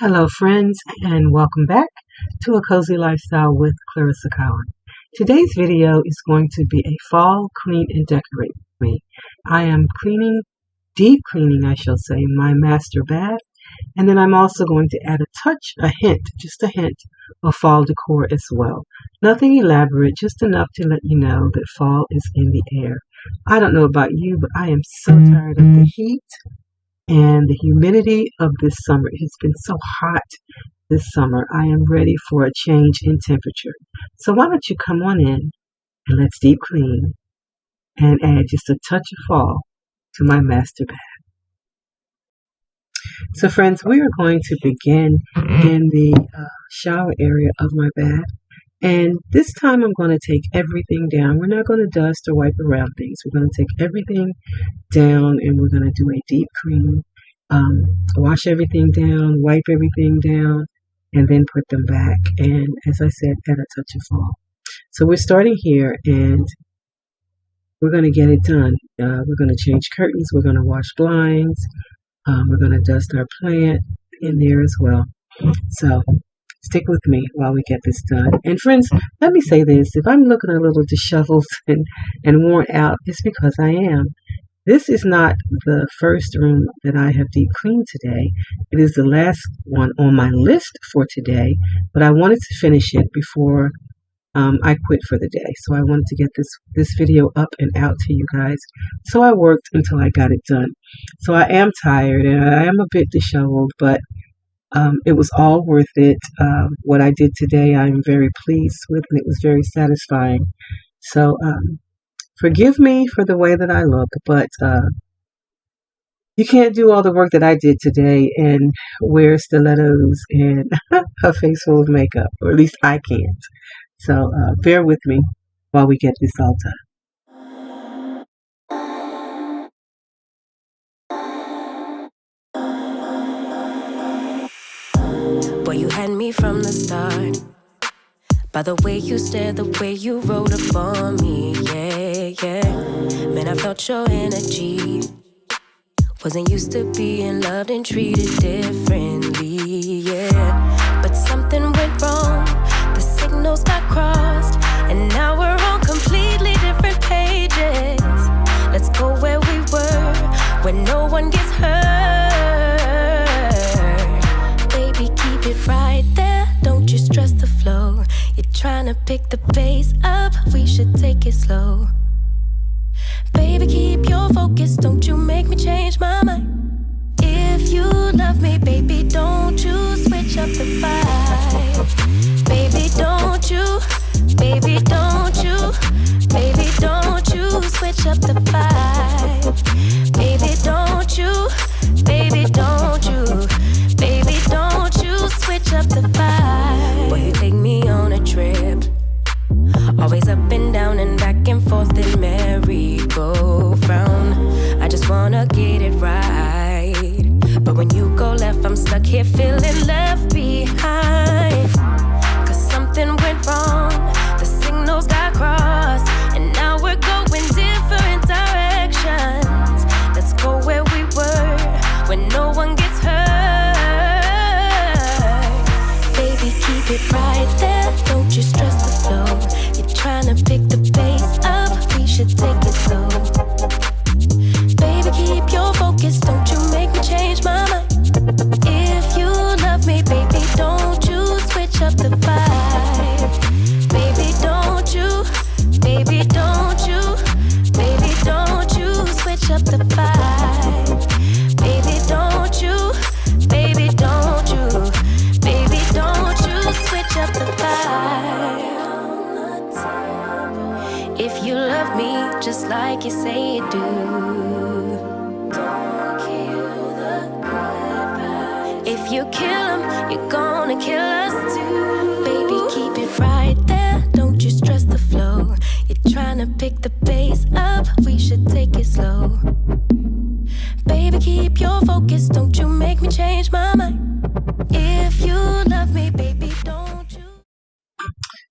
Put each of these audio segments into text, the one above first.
Hello friends, and welcome back to A Cozy Lifestyle with Clearissa. Today's video is going to be a fall clean and decorate with me. I am deep cleaning I shall say, my master bath, and then I'm also going to add just a hint of fall decor as well. Nothing elaborate, just enough to let you know that fall is in the air. I don't know about you, but I am so tired of the heat and the humidity of this summer. It has been so hot this summer. I am ready for a change in temperature. So why don't you come on in and let's deep clean and add just a touch of fall to my master bath. So friends, we are going to begin in the shower area of my bath. And this time I'm going to take everything down. We're not going to dust or wipe around things. We're going to take everything down and we're going to do a deep clean. Wash everything down, wipe everything down, and then put them back. And as I said, add a touch of fall. So we're starting here and we're going to get it done. We're going to change curtains. We're going to wash blinds. We're going to dust our plant in there as well. So stick with me while we get this done. And friends, let me say this. If I'm looking a little disheveled and worn out, it's because I am. This is not the first room that I have deep cleaned today. It is the last one on my list for today, but I wanted to finish it before I quit for the day. So I wanted to get this video up and out to you guys. So I worked until I got it done. So I am tired and I am a bit disheveled, but it was all worth it. What I did today, I'm very pleased with, and it was very satisfying. So forgive me for the way that I look, but you can't do all the work that I did today and wear stilettos and a face full of makeup, or at least I can't. So bear with me while we get this all done. Boy, you had me from the start. By the way you stared, the way you wrote up on me, yeah. Man, I felt your energy. Wasn't used to being loved and treated differently, yeah. But something went wrong, the signals got crossed, and now we're on completely different pages. Let's go where we were, where no one gets hurt. Baby, keep it right there, don't you stress the flow. You're trying to pick the pace up, we should take it slow. Baby, keep your focus, don't you make me change my mind. If you love me, baby, don't you switch up the vibe. Baby, don't you, baby, don't you, baby, don't you switch up the vibe. Baby, don't you, baby, don't you, baby, don't you switch up the vibe. Boy, you take me on a trip, always up and down and back and forth in merry-go-round. I just wanna get it right, but when you go left, I'm stuck here feeling left behind. Cause something went wrong, the signals got crossed, and now we're going different directions. Let's go where we were, where no one gets hurt. Baby, keep it right there, don't you stress the flow. Trying to pick the pace up, we should take it slow. Baby, keep your focus, don't you make me change my mind. If you love me, baby, don't you switch up the vibe. Baby, don't you, baby, don't you, baby, don't you switch up the vibe. Baby, don't you, baby, don't you, baby, don't you switch up the vibe. If you love me just like you say you do, don't kill the good vibes. If you kill them, you're gonna kill us too. Baby, keep it right there, don't you stress the flow. You're trying to pick the pace up, we should take it slow. Baby, keep your focus, don't you make me change my mind. If you love me, baby, don't you.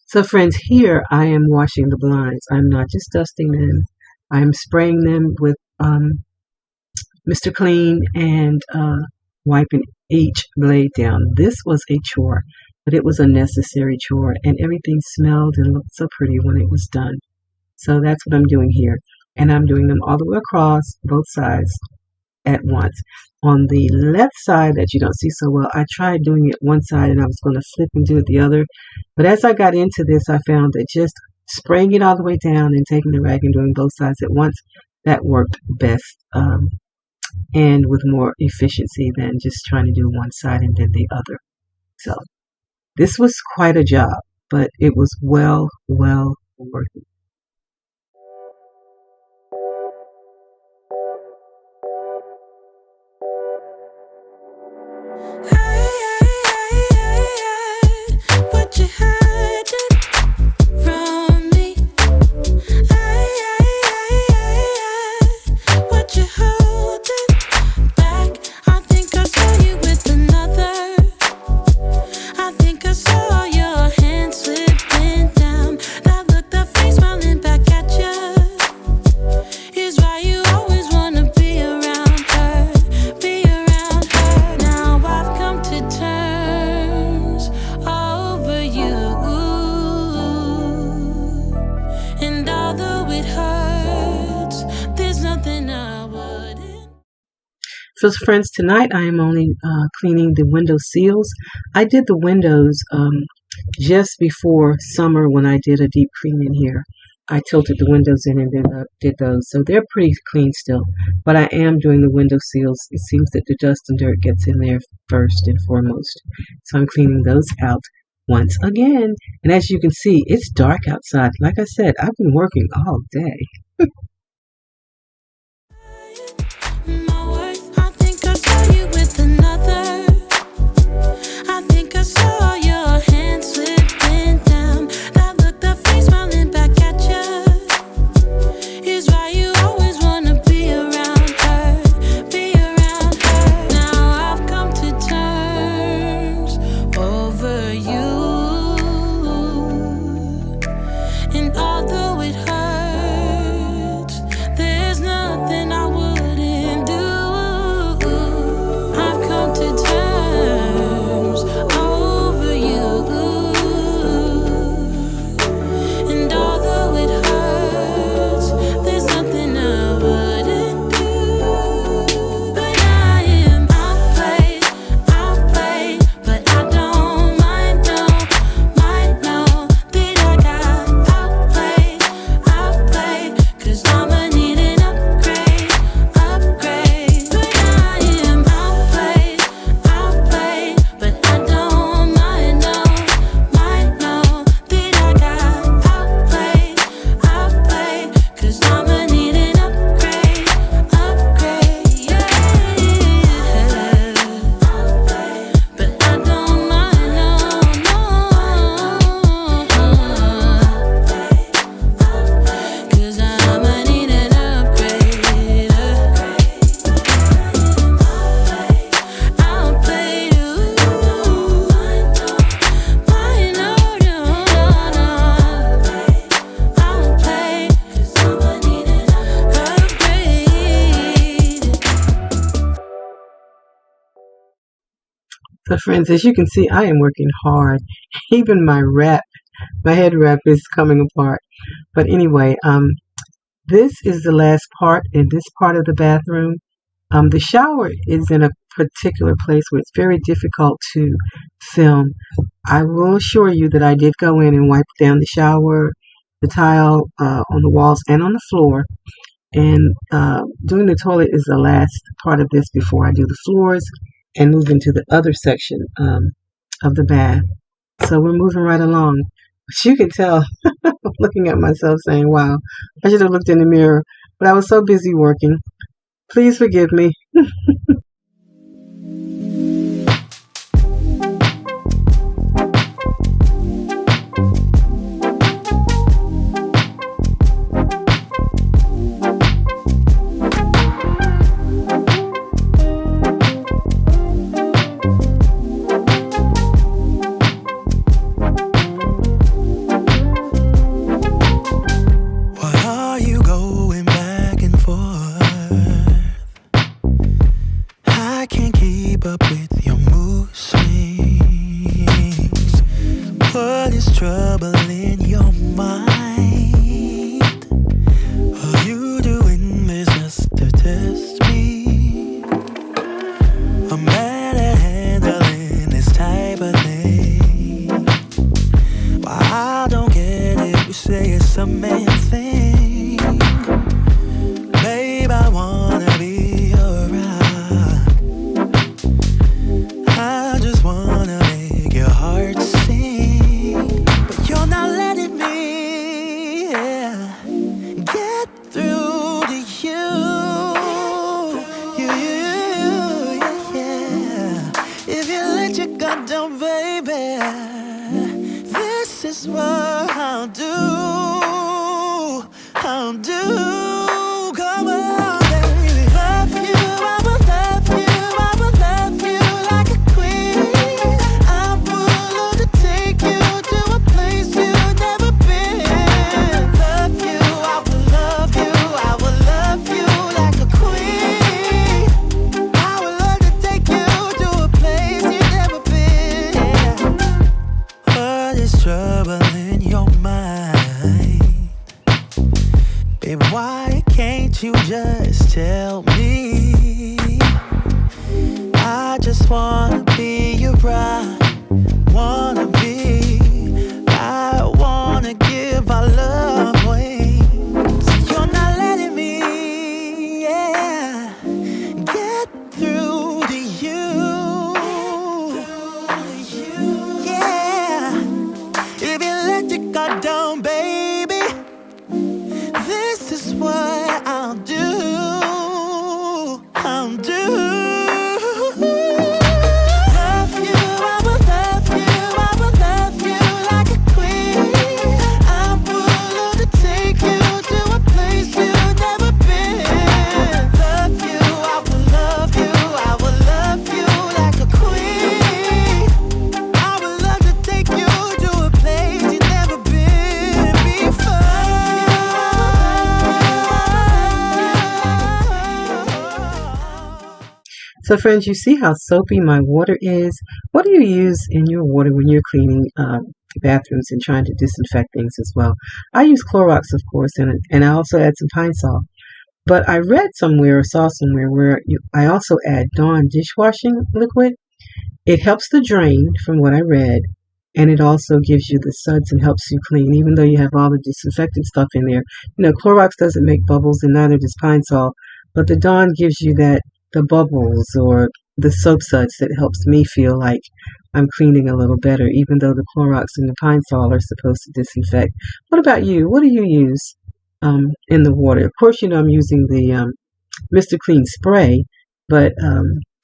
So friends, here I am washing the blinds. I'm not just dusting them. I'm spraying them with Mr. Clean and wiping each blade down. This was a chore, but it was a necessary chore, and everything smelled and looked so pretty when it was done. So that's what I'm doing here. And I'm doing them all the way across both sides at once. On the left side that you don't see so well, I tried doing it one side and I was going to flip and do it the other. But as I got into this, I found that just spraying it all the way down and taking the rag and doing both sides at once, that worked best and with more efficiency than just trying to do one side and then the other. So this was quite a job, but it was well worth it. What you hiding from me? What you holding back? I think I saw you with another. I think I saw your hand slipping down. That look, that face smiling back at you is why you always wanna be around her, be around her. Now I've come to terms over you, and although it hurts, there's nothing I wouldn't. So friends, tonight I am only cleaning the window seals. I did the windows just before summer when I did a deep clean in here. I tilted the windows in and then did those. So they're pretty clean still. But I am doing the window seals. It seems that the dust and dirt gets in there first and foremost. So I'm cleaning those out once again. And as you can see, it's dark outside. Like I said, I've been working all day. My worth, I think I saw you with another. I think I saw your hand slipping down. That look, that face smiling back at you is why you always wanna be around her, be around her. Now I've come to terms over you, and although it hurts, there's nothing I wouldn't do. I've come to terms over you, and although it hurts, there's nothing I wouldn't do. But I am outplayed, but I don't mind, no, that I got outplayed, 'cause I'ma need an upgrade. But I am outplayed, but I don't mind, no, that I got outplayed, 'cause I'ma need an upgrade, yeah. But I don't mind, no, 'cause I'ma need an upgrade. Outplayed, outplayed, 'cause I'ma need an upgrade. So friends, as you can see, I am working hard. Even my head wrap is coming apart. But anyway, this is the last part in this part of the bathroom. The shower is in a particular place where it's very difficult to film. I will assure you that I did go in and wipe down the shower, the tile on the walls and on the floor. And doing the toilet is the last part of this before I do the floors and move into the other section of the bath. So we're moving right along. But you can tell, I'm looking at myself saying, wow, I should have looked in the mirror. But I was so busy working. Please forgive me. through to you. Yeah. If you let your guard down, baby, this is what I'll do. I'll do. Come on, baby. Love you, I will love you, I will love you like a queen. I will love to take you to a place you've never been. Love you, I will love you, I will love you like a queen. I would love to take you to a place you've never been. What is trouble in your mind? Baby, why can't you just tell me? I just wanna be your bride, wanna be. I wanna give our love wings. You're not letting me, yeah, get through to you. Yeah, if you let your guard down, baby, this is what I'll do. I'll do. Love you, I will love you, I will love you like a queen. I would love to take you to a place you've never been. Love you, I will love you, I will love you like a queen. I would love to take you to a place you've never been before. So friends, you see how soapy my water is? What do you use in your water when you're cleaning bathrooms and trying to disinfect things as well? I use Clorox, of course, and I also add some Pine Sol. But I read somewhere or saw somewhere where I also add Dawn dishwashing liquid. It helps the drain, from what I read, and it also gives you the suds and helps you clean, even though you have all the disinfectant stuff in there. You know, Clorox doesn't make bubbles, and neither does Pine Sol, but the Dawn gives you the bubbles or the soap suds that helps me feel like I'm cleaning a little better, even though the Clorox and the Pine Sol are supposed to disinfect. What about you? What do you use in the water? Of course, you know I'm using the Mr. Clean spray, but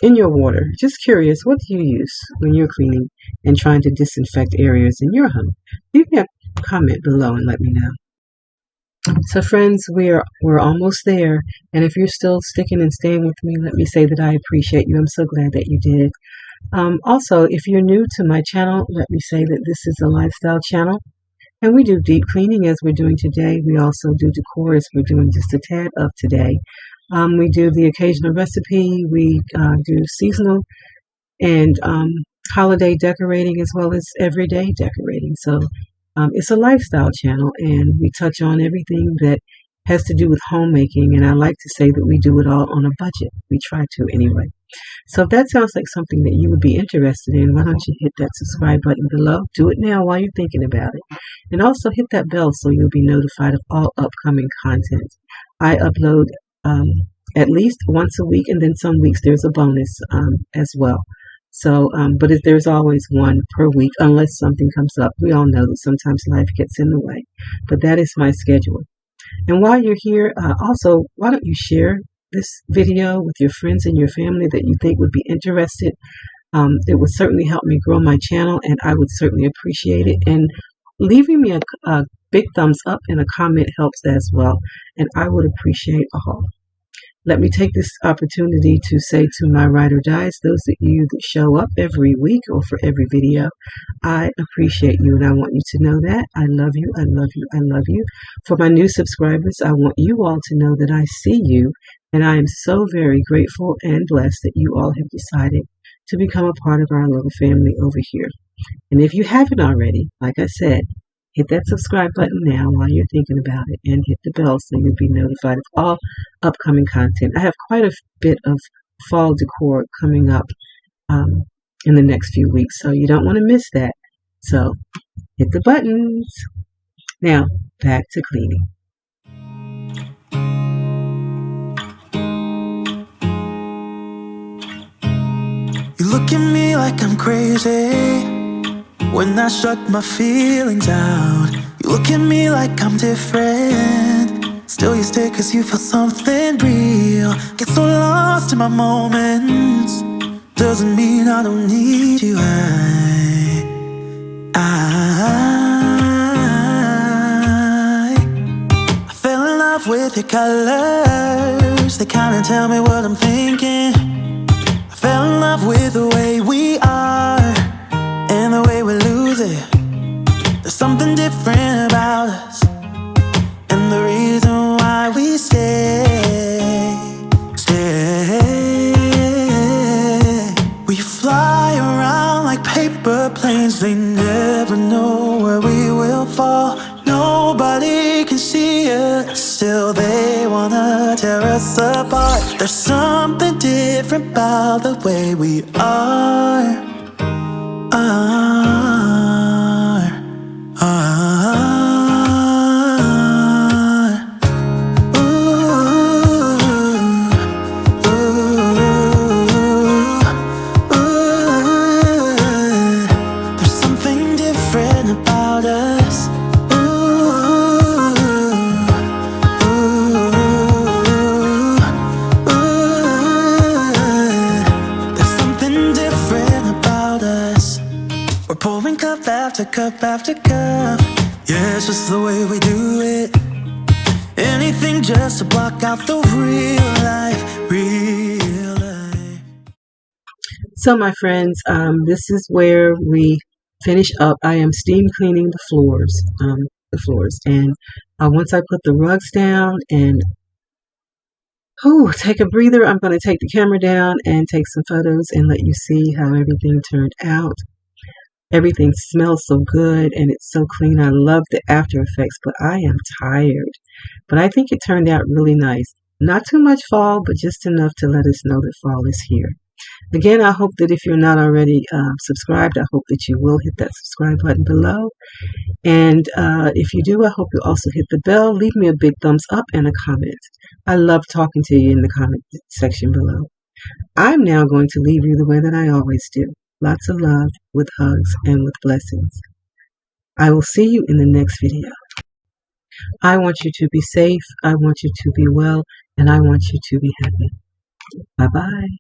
in your water, just curious, what do you use when you're cleaning and trying to disinfect areas in your home? Leave me a comment below and let me know. So friends, we're almost there, and if you're still sticking and staying with me, let me say that I appreciate you. I'm so glad that you did. Also, if you're new to my channel, let me say that this is a lifestyle channel, and we do deep cleaning as we're doing today. We also do decor as we're doing just a tad of today. We do the occasional recipe. We do seasonal and holiday decorating as well as everyday decorating. So it's a lifestyle channel, and we touch on everything that has to do with homemaking, and I like to say that we do it all on a budget. We try to anyway. So if that sounds like something that you would be interested in, why don't you hit that subscribe button below? Do it now while you're thinking about it. And also hit that bell so you'll be notified of all upcoming content. I upload at least once a week, and then some weeks there's a bonus as well. So, but there's always one per week unless something comes up. We all know that sometimes life gets in the way, but that is my schedule. And while you're here, also, why don't you share this video with your friends and your family that you think would be interested? It would certainly help me grow my channel, and I would certainly appreciate it. And leaving me a big thumbs up and a comment helps as well, and I would appreciate all. Let me take this opportunity to say to my ride or dies, those of you that show up every week or for every video, I appreciate you, and I want you to know that. I love you, I love you, I love you. For my new subscribers, I want you all to know that I see you, and I am so very grateful and blessed that you all have decided to become a part of our little family over here. And if you haven't already, like I said, hit that subscribe button now while you're thinking about it, and hit the bell so you'll be notified of all upcoming content. I have quite a bit of fall decor coming up in the next few weeks, so you don't want to miss that. So hit the buttons. Now, back to cleaning. You look at me like I'm crazy when I shut my feelings out. You look at me like I'm different. It's Still you stay cause you feel something real. Get so lost in my moments. Doesn't mean I don't need you. I fell in love with your colors. They kinda tell me what I'm thinking. I fell in love with the way we are and the way we lose it. There's something different about us, and the reason why we stay. We fly around like paper planes. They never know where we will fall. Nobody can see us, still they wanna tear us apart. There's something different about the way we are. There's something different about us. There's something different about us. We're pouring cup after cup after cup. Yeah, it's just the way we do it. Anything just to block out the real life, real life. So my friends, this is where we finish up. I am steam cleaning the floors, and once I put the rugs down and take a breather, I'm going to take the camera down and take some photos and let you see how everything turned out. Everything smells so good and it's so clean. I love the after effects, but I am tired. But I think it turned out really nice. Not too much fall, but just enough to let us know that fall is here. Again, I hope that if you're not already subscribed, I hope that you will hit that subscribe button below. And if you do, I hope you also hit the bell. Leave me a big thumbs up and a comment. I love talking to you in the comment section below. I'm now going to leave you the way that I always do. Lots of love, with hugs, and with blessings. I will see you in the next video. I want you to be safe, I want you to be well, and I want you to be happy. Bye-bye.